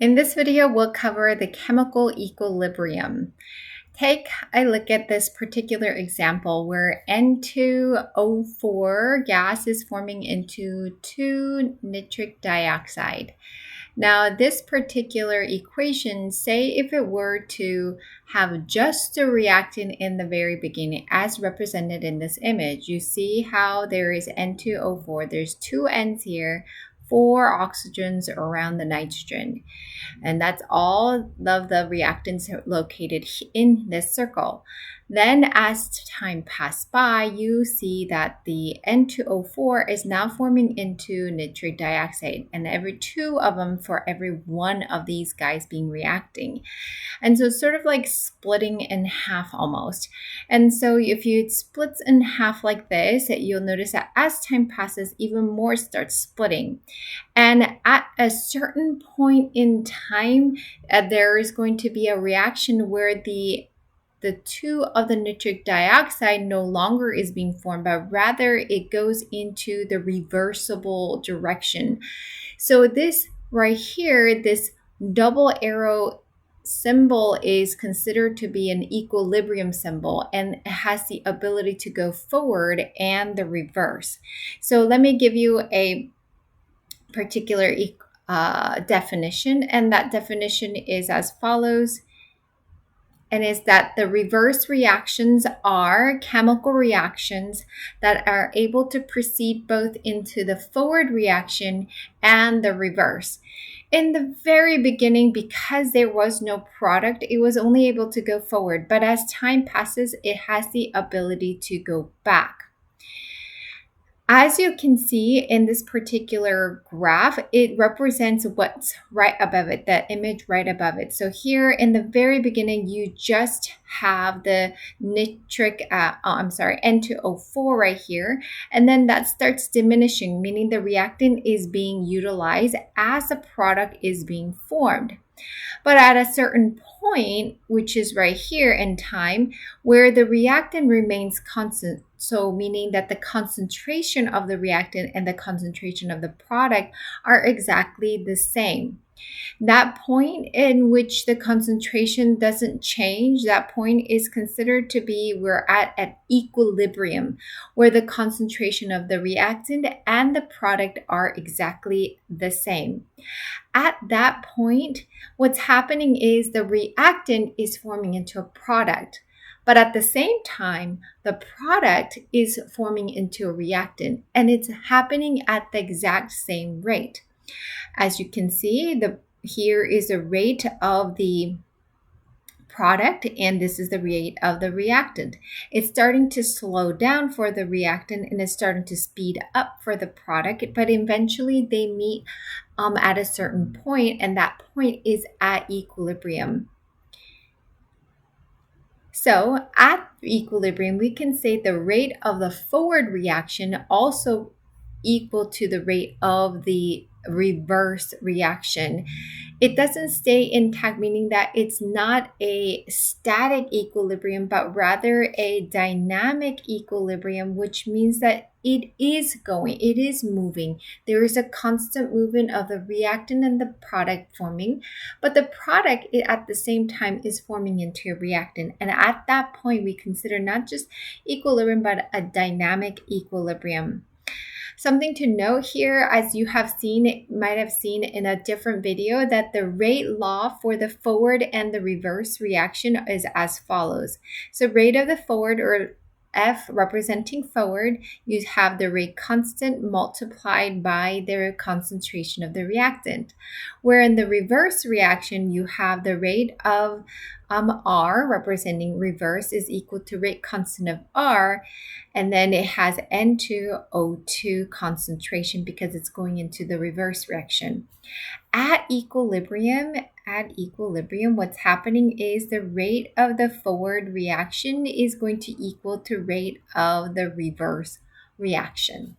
In this video, we'll cover the chemical equilibrium. Take a look at this particular example where N2O4 gas is forming into 2 nitric dioxide. Now, this particular equation, say if it were to have just a reactant in the very beginning as represented in this image, you see how there is N2O4, there's 2 N's here, 4 oxygens around the nitrogen. And that's all of the reactants located in this circle. Then as time passed by, you see that the N2O4 is now forming into nitric dioxide, and every 2 of them for every 1 of these guys being reacting. And so it's sort of like splitting in half almost. And so if you split in half like this, you'll notice that as time passes, even more starts splitting. And at a certain point in time, there is going to be a reaction where the 2 of the nitric dioxide no longer is being formed, but rather it goes into the reversible direction. So this right here, this double arrow symbol is considered to be an equilibrium symbol, and it has the ability to go forward and the reverse. So let me give you a particular definition, and that definition is as follows. And is that the reverse reactions are chemical reactions that are able to proceed both into the forward reaction and the reverse. In the very beginning, because there was no product, it was only able to go forward. But as time passes, it has the ability to go back. As you can see in this particular graph, it represents what's right above it, the image right above it. So here in the very beginning, you just have the N2O4 right here. And then that starts diminishing, meaning the reactant is being utilized as a product is being formed. But at a certain point, which is right here in time, where the reactant remains constant, so meaning that the concentration of the reactant and the concentration of the product are exactly the same. That point in which the concentration doesn't change, that point is considered to be we're at equilibrium, where the concentration of the reactant and the product are exactly the same. At that point, what's happening is the reactant is forming into a product. But at the same time, the product is forming into a reactant, and it's happening at the exact same rate. As you can see, here is the rate of the product, and this is the rate of the reactant. It's starting to slow down for the reactant, and it's starting to speed up for the product, but eventually they meet at a certain point, and that point is at equilibrium. So at equilibrium, we can say the rate of the forward reaction also equal to the rate of the reverse reaction. It doesn't stay intact, meaning that it's not a static equilibrium, but rather a dynamic equilibrium, which means that it is going, it is moving. There is a constant movement of the reactant and the product forming, but the product at the same time is forming into a reactant. And at that point, we consider not just equilibrium, but a dynamic equilibrium. Something to note here, as you might have seen in a different video, that the rate law for the forward and the reverse reaction is as follows. So rate of the forward, or F representing forward, you have the rate constant multiplied by the concentration of the reactant. Where in the reverse reaction, you have the rate of R representing reverse is equal to rate constant of R, and then it has N2O2 concentration because it's going into the reverse reaction. At equilibrium, what's happening is the rate of the forward reaction is going to equal to rate of the reverse reaction.